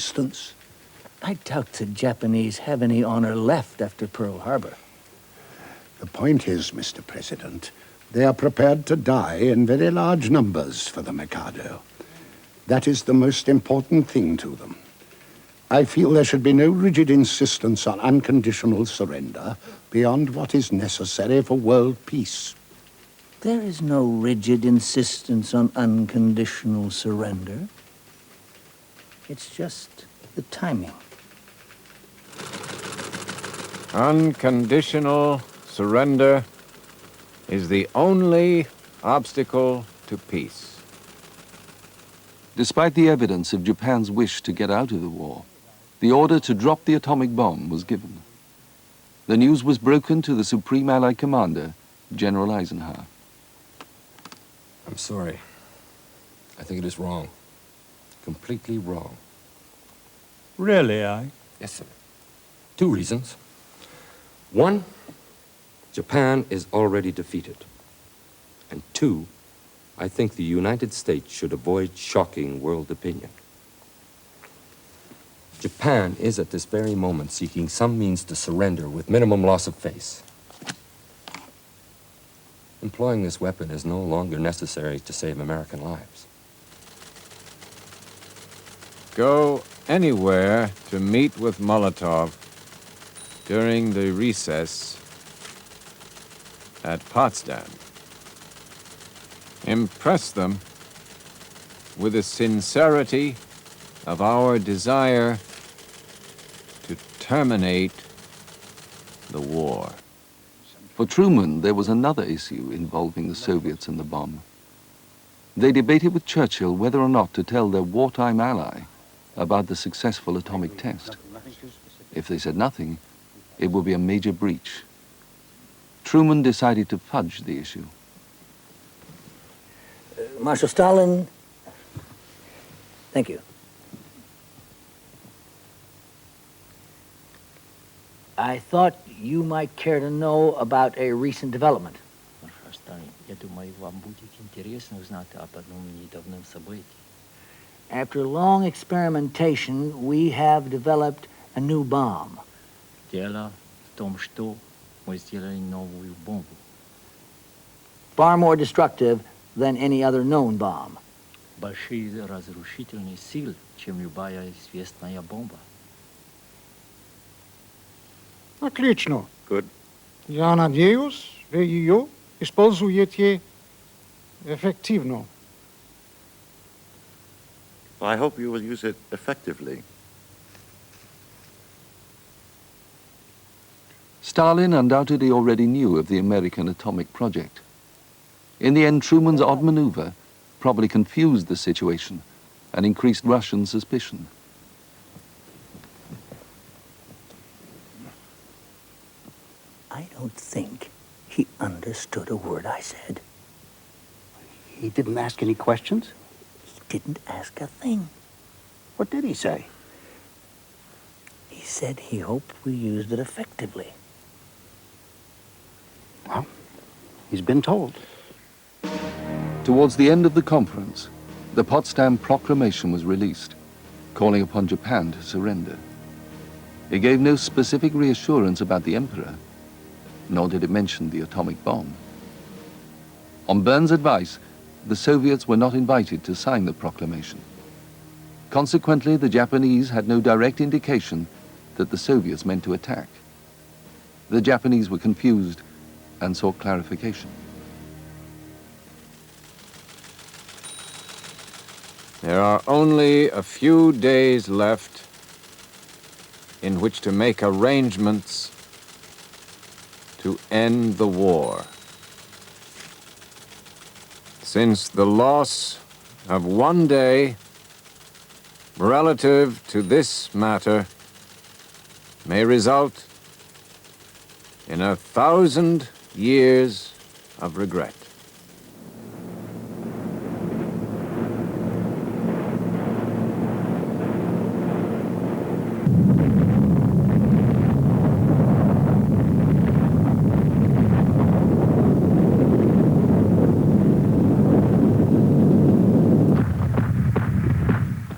resistance. I doubt the Japanese have any honor left after Pearl Harbor. The point is, Mr. President, they are prepared to die in very large numbers for the Mikado. That is the most important thing to them. I feel there should be no rigid insistence on unconditional surrender beyond what is necessary for world peace. There is no rigid insistence on unconditional surrender. It's just the timing. Unconditional surrender is the only obstacle to peace. Despite the evidence of Japan's wish to get out of the war, the order to drop the atomic bomb was given. The news was broken to the Supreme Allied Commander, General Eisenhower. I'm sorry. I think it is wrong. Completely wrong. Really, I? Yes, sir. 2 reasons. 1, Japan is already defeated. And 2, I think the United States should avoid shocking world opinion. Japan is at this very moment seeking some means to surrender with minimum loss of face. Employing this weapon is no longer necessary to save American lives. Go anywhere to meet with Molotov during the recess at Potsdam. Impress them with the sincerity of our desire to terminate the war. For Truman, there was another issue involving the Soviets and the bomb. They debated with Churchill whether or not to tell their wartime ally about the successful atomic test. If they said nothing, it would be a major breach. Truman decided to fudge the issue. Marshal Stalin, thank you. I thought you might care to know about a recent development. After long experimentation, we have developed a new bomb. Far more destructive than any other known bomb. Отлично. Good. Я надеюсь, вы ее используете эффективно. I hope you will use it effectively. Stalin undoubtedly already knew of the American atomic project. In the end, Truman's odd maneuver probably confused the situation and increased Russian suspicion. I don't think he understood a word I said. He didn't ask any questions? He didn't ask a thing. What did he say? He said he hoped we used it effectively. Well, he's been told. Towards the end of the conference, the Potsdam Proclamation was released, calling upon Japan to surrender. It gave no specific reassurance about the emperor, nor did it mention the atomic bomb. On Byrne's advice, the Soviets were not invited to sign the proclamation. Consequently, the Japanese had no direct indication that the Soviets meant to attack. The Japanese were confused and sought clarification. There are only a few days left in which to make arrangements to end the war. Since the loss of one day relative to this matter may result in 1,000 years of regret.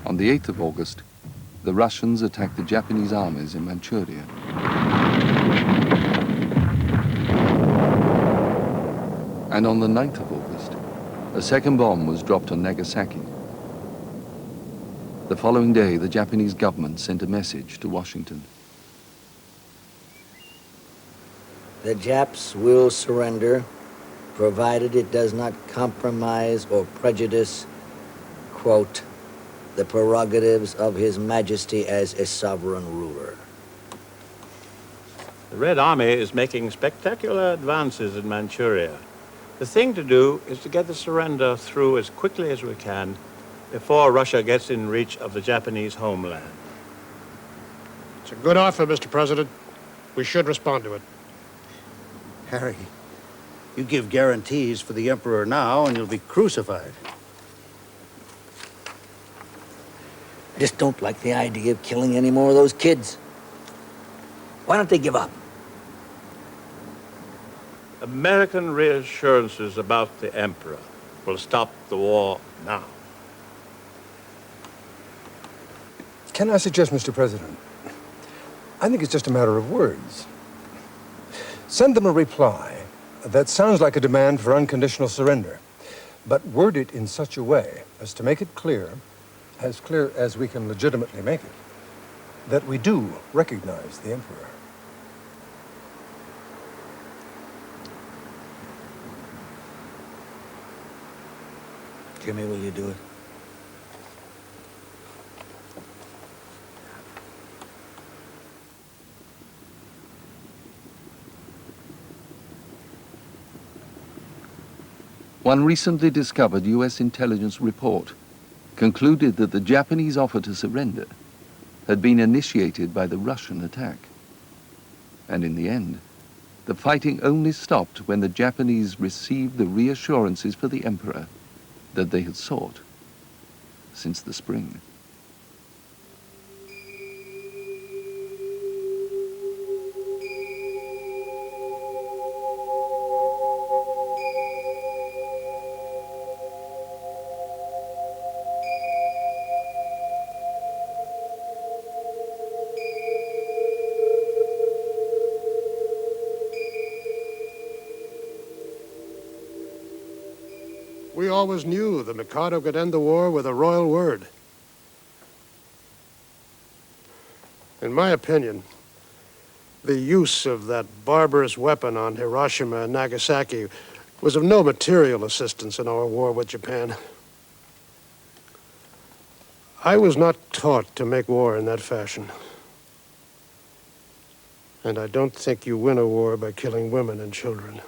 On the 8th of August, the Russians attacked the Japanese armies in Manchuria. And on the 9th of August, a second bomb was dropped on Nagasaki. The following day, the Japanese government sent a message to Washington. The Japs will surrender, provided it does not compromise or prejudice, quote, the prerogatives of His Majesty as a sovereign ruler. The Red Army is making spectacular advances in Manchuria. The thing to do is to get the surrender through as quickly as we can before Russia gets in reach of the Japanese homeland. It's a good offer, Mr. President. We should respond to it. Harry, you give guarantees for the Emperor now and you'll be crucified. I just don't like the idea of killing any more of those kids. Why don't they give up? American reassurances about the Emperor will stop the war now. Can I suggest, Mr. President? I think it's just a matter of words. Send them a reply that sounds like a demand for unconditional surrender, but word it in such a way as to make it clear as we can legitimately make it, that we do recognize the Emperor. Jimmy, will you do it? One recently discovered U.S. intelligence report concluded that the Japanese offer to surrender had been initiated by the Russian attack. And in the end, the fighting only stopped when the Japanese received the reassurances for the Emperor that they had sought since the spring. We always knew the Mikado could end the war with a royal word. In my opinion, the use of that barbarous weapon on Hiroshima and Nagasaki was of no material assistance in our war with Japan. I was not taught to make war in that fashion. And I don't think you win a war by killing women and children.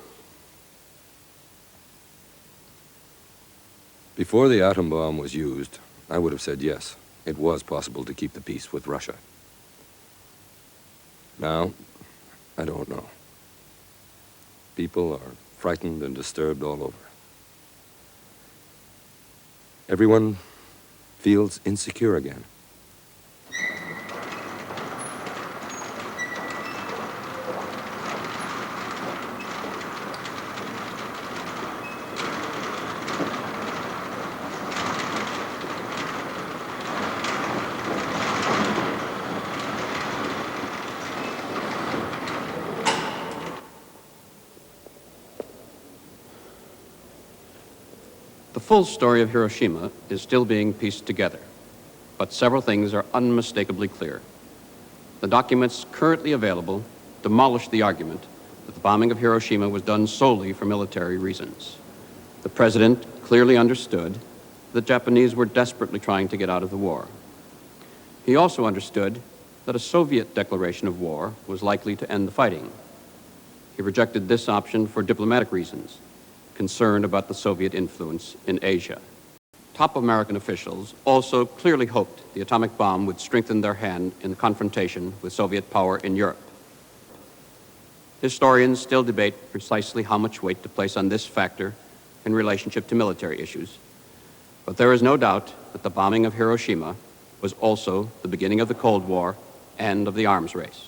Before the atom bomb was used, I would have said yes, it was possible to keep the peace with Russia. Now, I don't know. People are frightened and disturbed all over. Everyone feels insecure again. The full story of Hiroshima is still being pieced together, but several things are unmistakably clear. The documents currently available demolish the argument that the bombing of Hiroshima was done solely for military reasons. The president clearly understood the Japanese were desperately trying to get out of the war. He also understood that a Soviet declaration of war was likely to end the fighting. He rejected this option for diplomatic reasons, concerned about the Soviet influence in Asia. Top American officials also clearly hoped the atomic bomb would strengthen their hand in the confrontation with Soviet power in Europe. Historians still debate precisely how much weight to place on this factor in relationship to military issues, but there is no doubt that the bombing of Hiroshima was also the beginning of the Cold War and of the arms race.